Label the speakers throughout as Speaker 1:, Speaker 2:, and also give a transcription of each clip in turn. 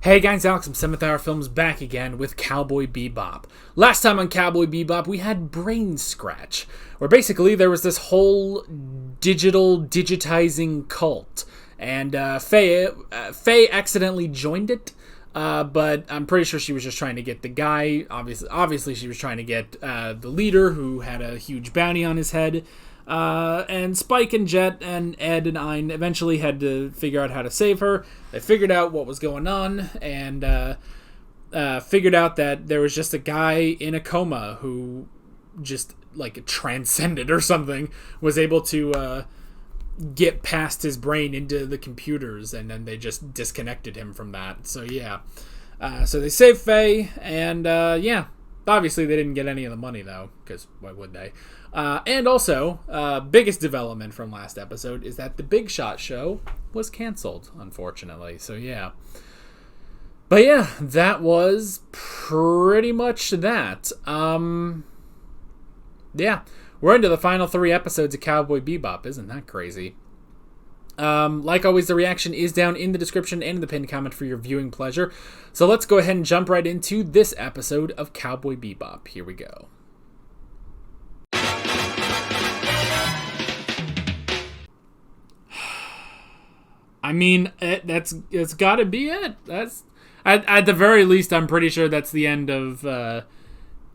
Speaker 1: Hey guys, Alex from 7th Hour Films back again with Cowboy Bebop. Last time on Cowboy Bebop, we had Brain Scratch, where basically there was this whole digitizing cult, and Faye accidentally joined it, but I'm pretty sure she was just trying to get the guy. Obviously she was trying to get the leader, who had a huge bounty on his head. And Spike and Jet and Ed and Ein eventually had to figure out how to save her. They figured out what was going on and figured out that there was just a guy in a coma who just like transcended or something, was able to get past his brain into the computers, and then they just disconnected him from that. So yeah, so they saved Faye, and yeah, obviously they didn't get any of the money though, because why would they? And also, biggest development from last episode is that the Big Shot show was canceled, unfortunately. So yeah. But yeah, that was pretty much that. Yeah, we're into the final 3 episodes of Cowboy Bebop. Isn't that crazy? Like always, the reaction is down in the description and in the pinned comment for your viewing pleasure. So let's go ahead and jump right into this episode of Cowboy Bebop. Here we go. I mean, it's got to be it. That's at the very least, I'm pretty sure that's the end of Ed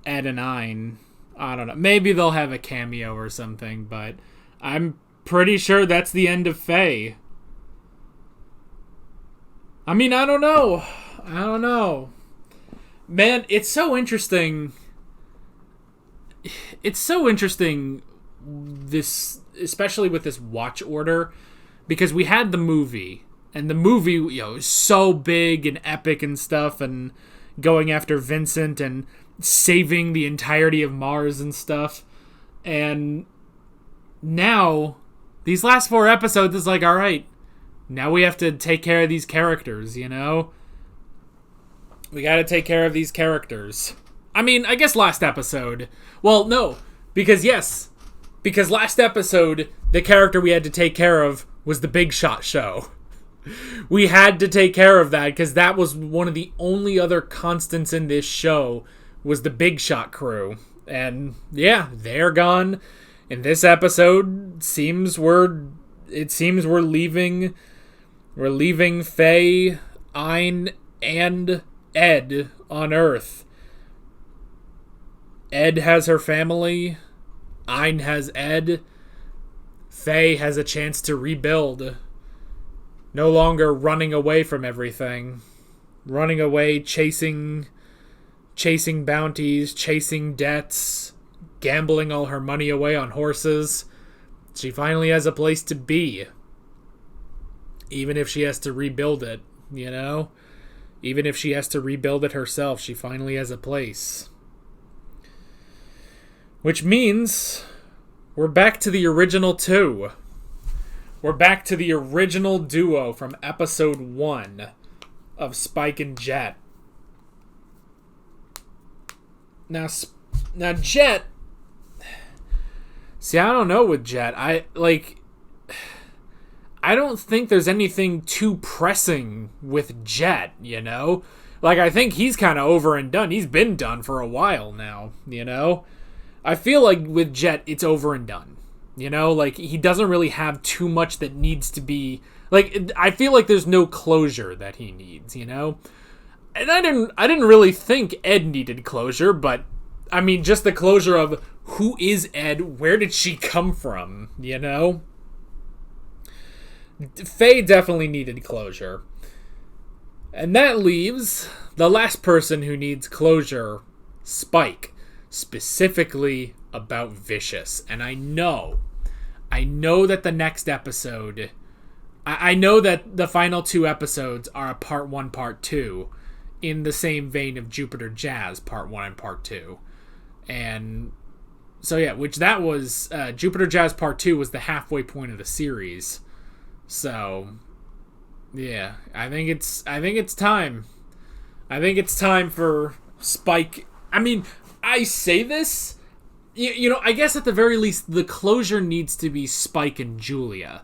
Speaker 1: and Ein. I don't know. Maybe they'll have a cameo or something, but I'm pretty sure that's the end of Faye. I mean, I don't know. Man, it's so interesting. It's so interesting, this, especially with this watch order. Because we had the movie, and the movie, is so big and epic and stuff, and going after Vincent and saving the entirety of Mars and stuff. And now, these last 4 episodes is like, alright, now we have to take care of these characters, We gotta take care of these characters. I mean, I guess last episode, well, no, because last episode, the character we had to take care of was the Big Shot show. We had to take care of that because that was one of the only other constants in this show, was the Big Shot crew. And yeah, they're gone. In this episode, it seems we're leaving Faye, Ein, and Ed on Earth. Ed has her family. Ein has Ed. Faye has a chance to rebuild. No longer running away from everything. Running away, chasing bounties, chasing debts, gambling all her money away on horses. She finally has a place to be. Even if she has to rebuild it, Even if she has to rebuild it herself, she finally has a place. Which means we're back to the original 2. We're back to the original duo from episode 1 of Spike and Jet. Now Jet... See, I don't know with Jet. I don't think there's anything too pressing with Jet, I think he's kind of over and done. He's been done for a while now, I feel like with Jet, it's over and done. He doesn't really have too much that needs to be... I feel like there's no closure that he needs, And I didn't really think Ed needed closure, but, I mean, just the closure of who is Ed, where did she come from, Faye definitely needed closure. And that leaves the last person who needs closure, Spike. Specifically about Vicious. And I know that the next episode, I know that the final 2 episodes are a part 1, part 2, in the same vein of Jupiter Jazz, part 1 and part 2. And so yeah, which that was, Jupiter Jazz part 2 was the halfway point of the series. So yeah, I think it's time. I think it's time for Spike. I mean, I say this, I guess at the very least, the closure needs to be Spike and Julia.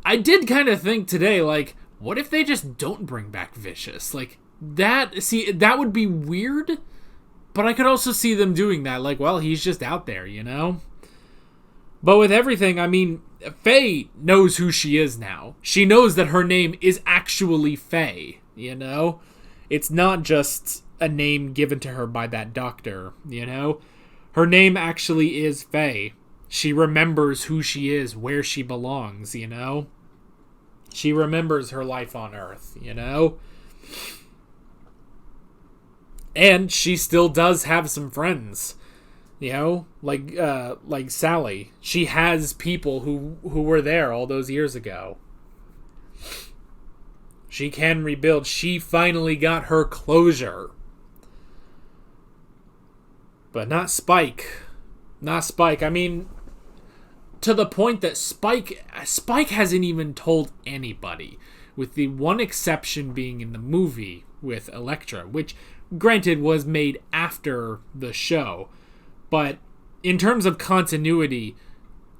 Speaker 1: I did kind of think today, what if they just don't bring back Vicious? Like, that would be weird, but I could also see them doing that. Like, well, he's just out there, you know? But with everything, I mean, Faye knows who she is now. She knows that her name is actually Faye, you know? It's not just a name given to her by that doctor, you know? Her name actually is Faye. She remembers who she is, where she belongs, you know? She remembers her life on Earth, you know? And she still does have some friends, you know? Like Sally. She has people who were there all those years ago. She can rebuild. She finally got her closure. But not Spike. Not Spike. I mean, to the point that Spike hasn't even told anybody, with the one exception being in the movie with Elektra, which, granted, was made after the show. But in terms of continuity,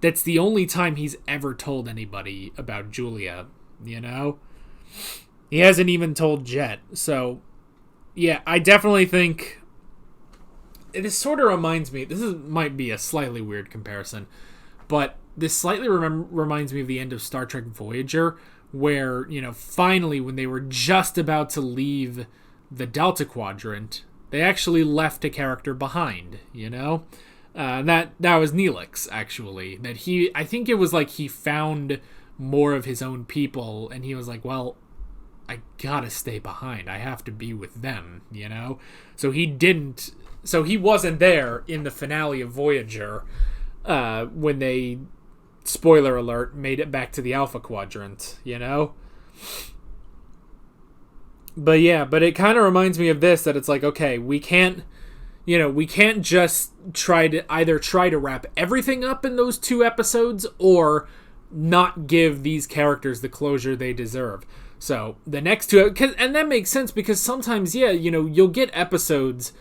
Speaker 1: that's the only time he's ever told anybody about Julia, you know? He hasn't even told Jet. So, yeah, I definitely think... It sort of reminds me... might be a slightly weird comparison, but this slightly reminds me of the end of Star Trek Voyager, where, you know, finally, when they were just about to leave the Delta Quadrant, they actually left a character behind, you know? That was Neelix, actually. I think it was like he found more of his own people, and he was like, well, I gotta stay behind. I have to be with them, you know? So he wasn't there in the finale of Voyager when they, spoiler alert, made it back to the Alpha Quadrant, you know? But yeah, but it kind of reminds me of this, that it's like, okay, we can't just try to wrap everything up in those 2 episodes, or not give these characters the closure they deserve. So the next 2, and that makes sense, because sometimes, yeah, you know, you'll get episodes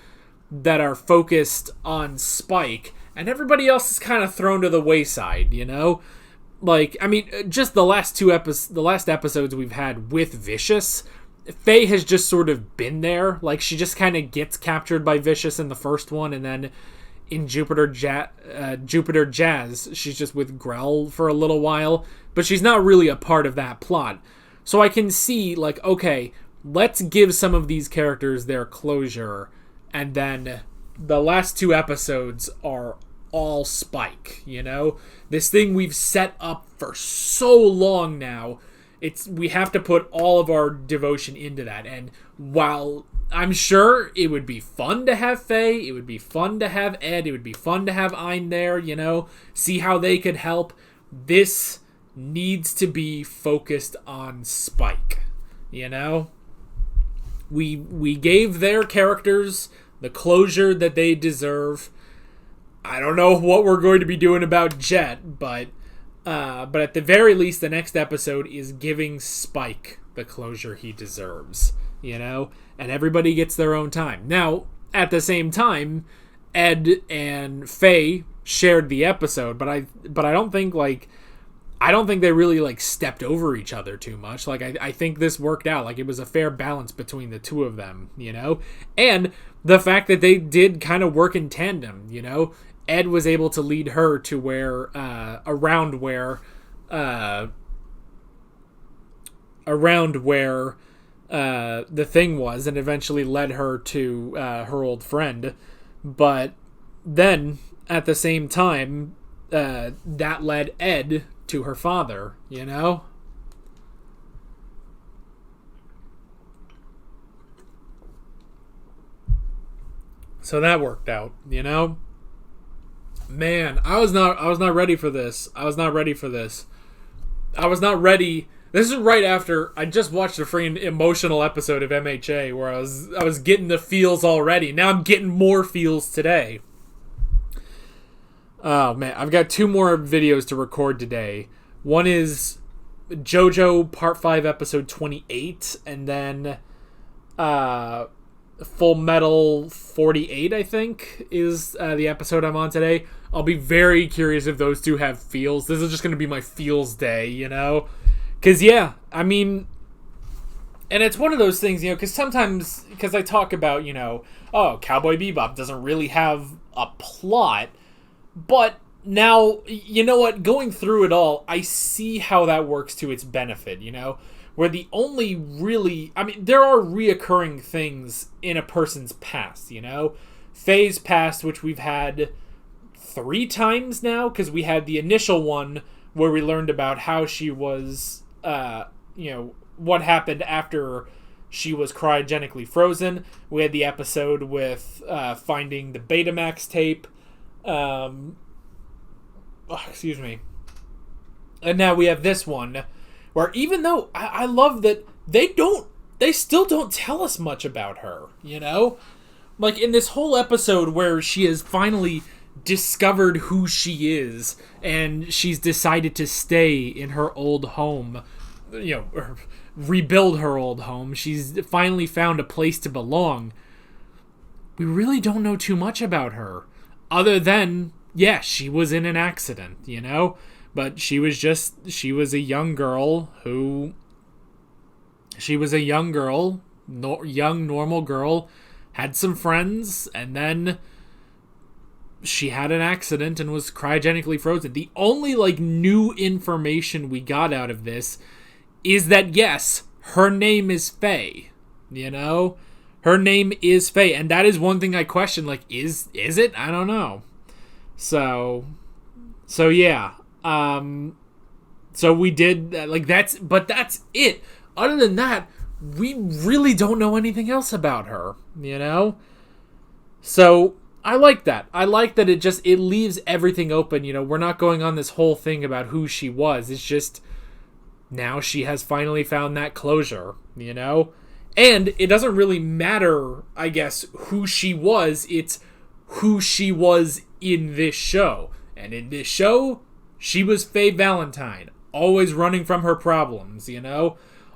Speaker 1: that are focused on Spike, and everybody else is kind of thrown to the wayside, you know? Like, I mean, just the last episodes we've had with Vicious, Faye has just sort of been there. Like, she just kind of gets captured by Vicious in the first one, and then in Jupiter Jazz, she's just with Grell for a little while, but she's not really a part of that plot. So I can see, like, okay, let's give some of these characters their closure, and then the last 2 episodes are all Spike, you know? This thing we've set up for so long now, we have to put all of our devotion into that. And while I'm sure it would be fun to have Faye, it would be fun to have Ed, it would be fun to have Ein there, you know, see how they could help, this needs to be focused on Spike, you know? We gave their characters the closure that they deserve. I don't know what we're going to be doing about Jet, but at the very least, the next episode is giving Spike the closure he deserves, you know? And everybody gets their own time. Now, at the same time, Ed and Faye shared the episode, but I don't think, like, I don't think they really, like, stepped over each other too much. Like, I think this worked out. Like, it was a fair balance between the 2 of them, you know? And the fact that they did kind of work in tandem, you know? Ed was able to lead her to where, around where the thing was, and eventually led her to her old friend. But then, at the same time, that led Ed to her father, you know? So that worked out, you know? Man, I was not ready for this. I was not ready. This is right after I just watched a freaking emotional episode of MHA where I was getting the feels already. Now I'm getting more feels today. Oh man, I've got 2 more videos to record today. One is JoJo Part 5 Episode 28, and then Full Metal 48, I think, is the episode I'm on today. I'll be very curious if those 2 have feels. This is just going to be my feels day, you know? Because, yeah, I mean, And it's one of those things, because sometimes, because I talk about, oh, Cowboy Bebop doesn't really have a plot, but now, you know what, going through it all, I see how that works to its benefit, where the only really, there are reoccurring things in a person's past, Faye's past, which we've had 3 times now, because we had the initial one where we learned about how she was, what happened after she was cryogenically frozen. We had the episode with finding the Betamax tape. Excuse me. And now we have this one where, even though I love that they still don't tell us much about her, Like in this whole episode where she has finally discovered who she is and she's decided to stay in her old home, rebuild her old home. She's finally found a place to belong. We really don't know too much about her. Other than, she was in an accident, But she was a young girl who... She was a young girl, young, normal girl, had some friends, and then she had an accident and was cryogenically frozen. The only, new information we got out of this is that, yes, her name is Faye, Her name is Faye, and that is one thing I question, is it? I don't know. So yeah. So we did, that's it. Other than that, we really don't know anything else about her, So I like that. I like that it leaves everything open, We're not going on this whole thing about who she was. It's just... Now she has finally found that closure, And it doesn't really matter, I guess, who she was. It's who she was in this show. And in this show, she was Faye Valentine. Always running from her problems,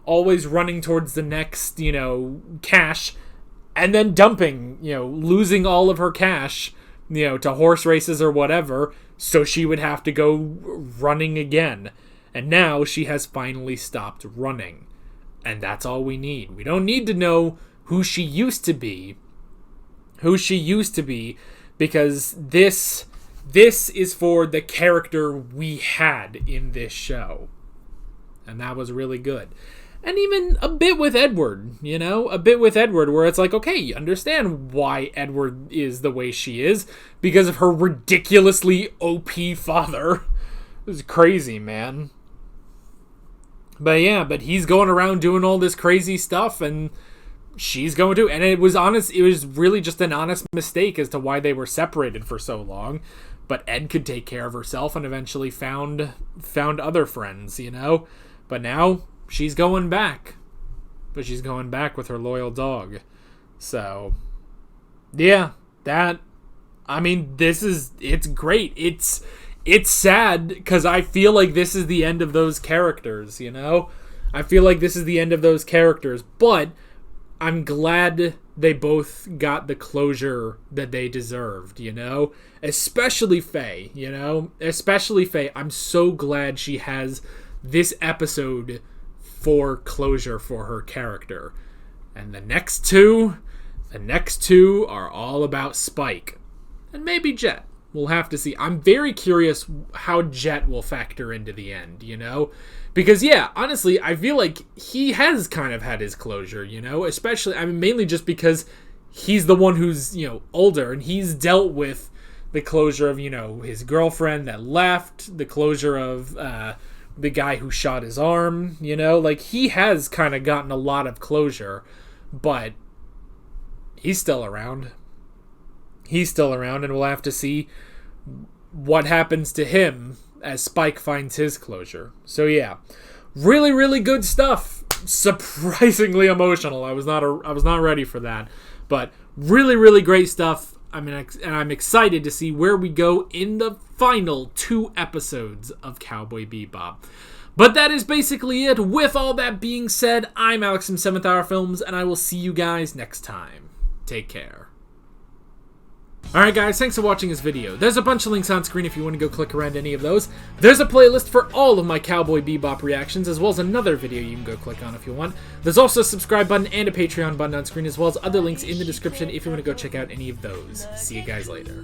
Speaker 1: Always running towards the next, cash. And then dumping, losing all of her cash, to horse races or whatever. So she would have to go running again. And now she has finally stopped running. And that's all we need. We don't need to know who she used to be. Because this is for the character we had in this show. And that was really good. And even a bit with Edward, where it's okay, you understand why Edward is the way she is. Because of her ridiculously OP father. It was crazy, man. But he's going around doing all this crazy stuff, and she's going to. And it was really just an honest mistake as to why they were separated for so long. But Ed could take care of herself and eventually found other friends, But now she's going back. But she's going back with her loyal dog. So, yeah, it's great. It's sad because I feel like this is the end of those characters, I feel like this is the end of those characters, but I'm glad they both got the closure that they deserved, Especially Faye, Especially Faye. I'm so glad she has this episode for closure for her character. And the next two are all about Spike. And maybe Jet. We'll have to see. I'm very curious how Jet will factor into the end, Because, honestly, I feel like he has kind of had his closure, Especially, mainly just because he's the one who's, older, and he's dealt with the closure of, his girlfriend that left, the closure of the guy who shot his arm, He has kind of gotten a lot of closure, but he's still around. And we'll have to see what happens to him as Spike finds his closure. So yeah, really, really good stuff. Surprisingly emotional. I was not ready for that, but really, really great stuff. And I'm excited to see where we go in the final 2 episodes of Cowboy Bebop. But that is basically it. With all that being said, I'm Alex from 7th Hour Films, and I will see you guys next time. Take care. Alright guys, thanks for watching this video. There's a bunch of links on screen if you want to go click around any of those. There's a playlist for all of my Cowboy Bebop reactions, as well as another video you can go click on if you want. There's also a subscribe button and a Patreon button on screen, as well as other links in the description if you want to go check out any of those. See you guys later.